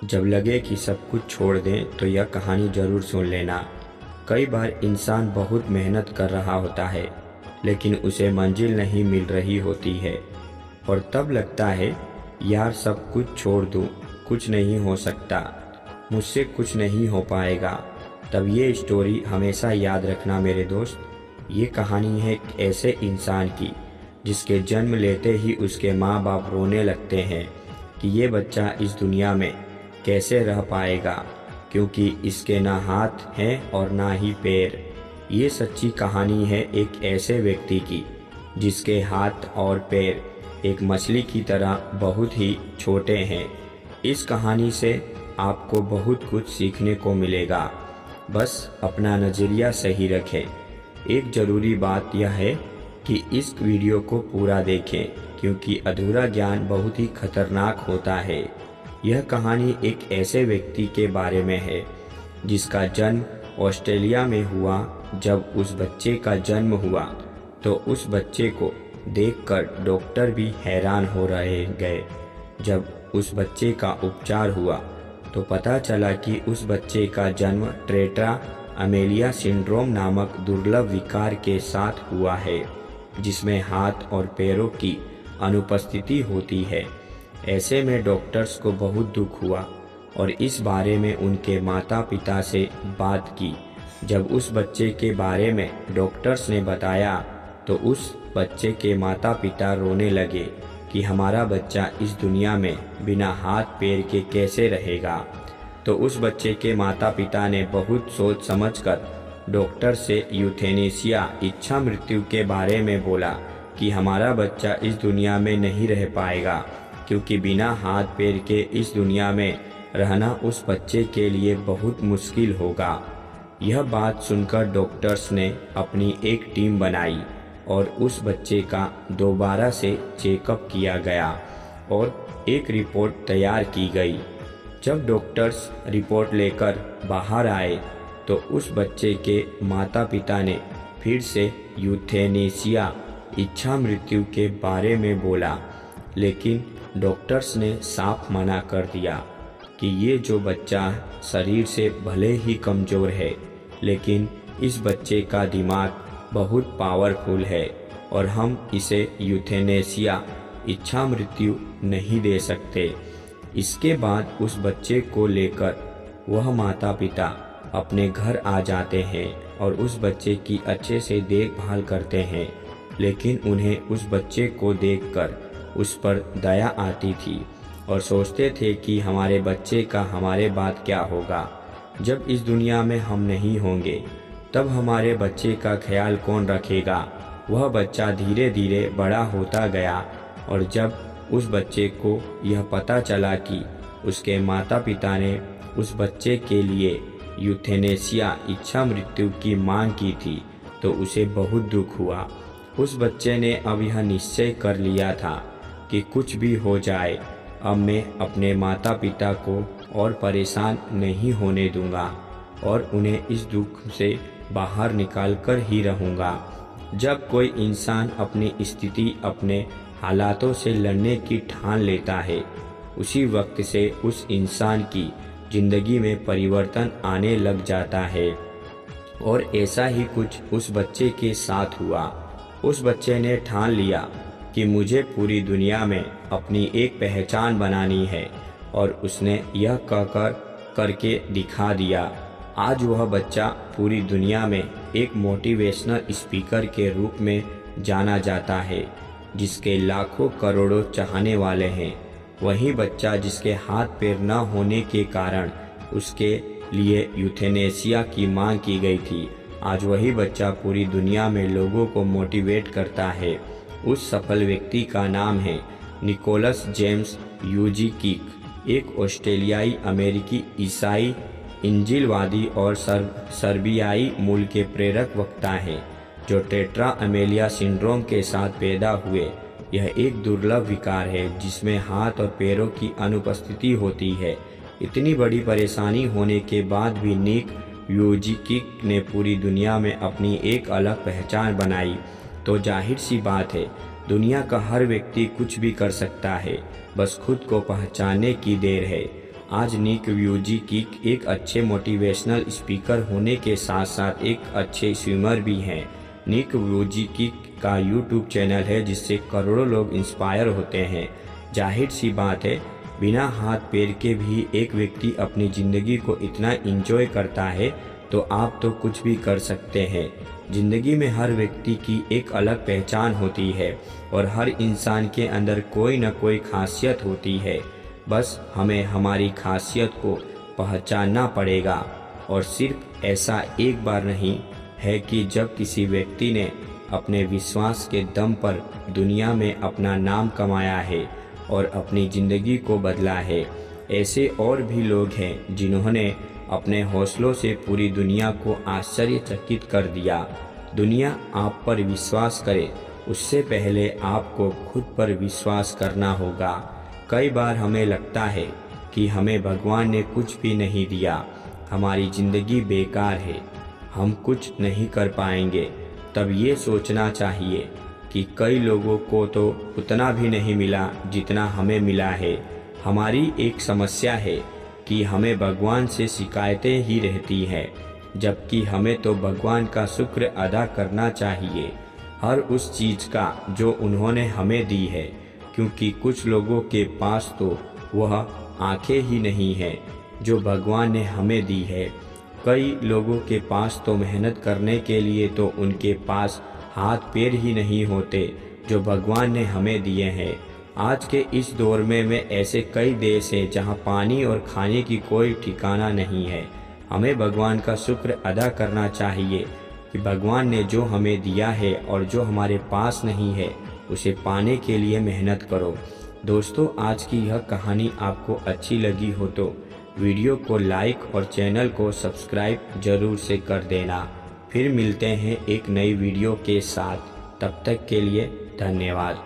जब लगे कि सब कुछ छोड़ दें तो यह कहानी ज़रूर सुन लेना। कई बार इंसान बहुत मेहनत कर रहा होता है लेकिन उसे मंजिल नहीं मिल रही होती है और तब लगता है यार सब कुछ छोड़ दूं, कुछ नहीं हो सकता, मुझसे कुछ नहीं हो पाएगा। तब ये स्टोरी हमेशा याद रखना मेरे दोस्त। ये कहानी है एक ऐसे इंसान की जिसके जन्म लेते ही उसके माँ बाप रोने लगते हैं कि ये बच्चा इस दुनिया में कैसे रह पाएगा, क्योंकि इसके ना हाथ हैं और ना ही पैर। ये सच्ची कहानी है एक ऐसे व्यक्ति की जिसके हाथ और पैर एक मछली की तरह बहुत ही छोटे हैं। इस कहानी से आपको बहुत कुछ सीखने को मिलेगा, बस अपना नज़रिया सही रखें। एक ज़रूरी बात यह है कि इस वीडियो को पूरा देखें, क्योंकि अधूरा ज्ञान बहुत ही खतरनाक होता है। यह कहानी एक ऐसे व्यक्ति के बारे में है जिसका जन्म ऑस्ट्रेलिया में हुआ। जब उस बच्चे का जन्म हुआ तो उस बच्चे को देखकर डॉक्टर भी हैरान हो रहे गए। जब उस बच्चे का उपचार हुआ तो पता चला कि उस बच्चे का जन्म टेट्रा अमेलिया सिंड्रोम नामक दुर्लभ विकार के साथ हुआ है, जिसमें हाथ और पैरों की अनुपस्थिति होती है। ऐसे में डॉक्टर्स को बहुत दुख हुआ और इस बारे में उनके माता पिता से बात की। जब उस बच्चे के बारे में डॉक्टर्स ने बताया तो उस बच्चे के माता पिता रोने लगे कि हमारा बच्चा इस दुनिया में बिना हाथ पैर के कैसे रहेगा। तो उस बच्चे के माता पिता ने बहुत सोच समझकर डॉक्टर से यूथेनेसिया इच्छा मृत्यु के बारे में बोला कि हमारा बच्चा इस दुनिया में नहीं रह पाएगा, क्योंकि बिना हाथ पैर के इस दुनिया में रहना उस बच्चे के लिए बहुत मुश्किल होगा। यह बात सुनकर डॉक्टर्स ने अपनी एक टीम बनाई और उस बच्चे का दोबारा से चेकअप किया गया और एक रिपोर्ट तैयार की गई। जब डॉक्टर्स रिपोर्ट लेकर बाहर आए तो उस बच्चे के माता पिता ने फिर से यूथेनेसिया इच्छा मृत्यु के बारे में बोला, लेकिन डॉक्टर्स ने साफ मना कर दिया कि ये जो बच्चा शरीर से भले ही कमज़ोर है लेकिन इस बच्चे का दिमाग बहुत पावरफुल है और हम इसे यूथेनेसिया इच्छा मृत्यु नहीं दे सकते। इसके बाद उस बच्चे को लेकर वह माता पिता अपने घर आ जाते हैं और उस बच्चे की अच्छे से देखभाल करते हैं, लेकिन उन्हें उस बच्चे को देखकर उस पर दया आती थी और सोचते थे कि हमारे बच्चे का हमारे बाद क्या होगा। जब इस दुनिया में हम नहीं होंगे तब हमारे बच्चे का ख्याल कौन रखेगा। वह बच्चा धीरे धीरे बड़ा होता गया और जब उस बच्चे को यह पता चला कि उसके माता पिता ने उस बच्चे के लिए यूथेनेसिया इच्छा मृत्यु की मांग की थी तो उसे बहुत दुख हुआ। उस बच्चे ने अब यह निश्चय कर लिया था कि कुछ भी हो जाए, अब मैं अपने माता पिता को और परेशान नहीं होने दूंगा और उन्हें इस दुख से बाहर निकाल कर ही रहूँगा। जब कोई इंसान अपनी स्थिति, अपने हालातों से लड़ने की ठान लेता है, उसी वक्त से उस इंसान की ज़िंदगी में परिवर्तन आने लग जाता है। और ऐसा ही कुछ उस बच्चे के साथ हुआ। उस बच्चे ने ठान लिया कि मुझे पूरी दुनिया में अपनी एक पहचान बनानी है और उसने यह कहकर करके दिखा दिया। आज वह बच्चा पूरी दुनिया में एक मोटिवेशनल स्पीकर के रूप में जाना जाता है, जिसके लाखों करोड़ों चाहने वाले हैं। वही बच्चा जिसके हाथ पैर न होने के कारण उसके लिए यूथेनेसिया की मांग की गई थी, आज वही बच्चा पूरी दुनिया में लोगों को मोटिवेट करता है। उस सफल व्यक्ति का नाम है निकोलस जेम्स वुजीकिक, एक ऑस्ट्रेलियाई अमेरिकी ईसाई इंजीलवादी और सर्बियाई मूल के प्रेरक वक्ता हैं, जो टेट्रा अमेलिया सिंड्रोम के साथ पैदा हुए। यह एक दुर्लभ विकार है जिसमें हाथ और पैरों की अनुपस्थिति होती है। इतनी बड़ी परेशानी होने के बाद भी निक वुजीकिक ने पूरी दुनिया में अपनी एक अलग पहचान बनाई। तो जाहिर सी बात है, दुनिया का हर व्यक्ति कुछ भी कर सकता है, बस खुद को पहचानने की देर है। आज निक वुयिचिक एक अच्छे मोटिवेशनल स्पीकर होने के साथ साथ एक अच्छे स्विमर भी हैं। निक वुयिचिक का यूट्यूब चैनल है जिससे करोड़ों लोग इंस्पायर होते हैं। जाहिर सी बात है, बिना हाथ पैर के भी एक व्यक्ति अपनी ज़िंदगी को इतना एंजॉय करता है तो आप तो कुछ भी कर सकते हैं। ज़िंदगी में हर व्यक्ति की एक अलग पहचान होती है और हर इंसान के अंदर कोई न कोई खासियत होती है। बस हमें हमारी खासियत को पहचानना पड़ेगा। और सिर्फ ऐसा एक बार नहीं है कि जब किसी व्यक्ति ने अपने विश्वास के दम पर दुनिया में अपना नाम कमाया है और अपनी ज़िंदगी को बदला है। ऐसे और भी लोग हैं जिन्होंने अपने हौसलों से पूरी दुनिया को आश्चर्यचकित कर दिया। दुनिया आप पर विश्वास करे उससे पहले आपको खुद पर विश्वास करना होगा। कई बार हमें लगता है कि हमें भगवान ने कुछ भी नहीं दिया, हमारी ज़िंदगी बेकार है, हम कुछ नहीं कर पाएंगे। तब ये सोचना चाहिए कि कई लोगों को तो उतना भी नहीं मिला जितना हमें मिला है। हमारी एक समस्या है कि हमें भगवान से शिकायतें ही रहती हैं, जबकि हमें तो भगवान का शुक्र अदा करना चाहिए हर उस चीज़ का जो उन्होंने हमें दी है। क्योंकि कुछ लोगों के पास तो वह आंखें ही नहीं हैं जो भगवान ने हमें दी है। कई लोगों के पास तो मेहनत करने के लिए तो उनके पास हाथ पैर ही नहीं होते जो भगवान ने हमें दिए हैं। आज के इस दौर में ऐसे कई देश हैं जहां पानी और खाने की कोई ठिकाना नहीं है। हमें भगवान का शुक्र अदा करना चाहिए कि भगवान ने जो हमें दिया है और जो हमारे पास नहीं है उसे पाने के लिए मेहनत करो। दोस्तों, आज की यह कहानी आपको अच्छी लगी हो तो वीडियो को लाइक और चैनल को सब्सक्राइब जरूर से कर देना। फिर मिलते हैं एक नई वीडियो के साथ, तब तक के लिए धन्यवाद।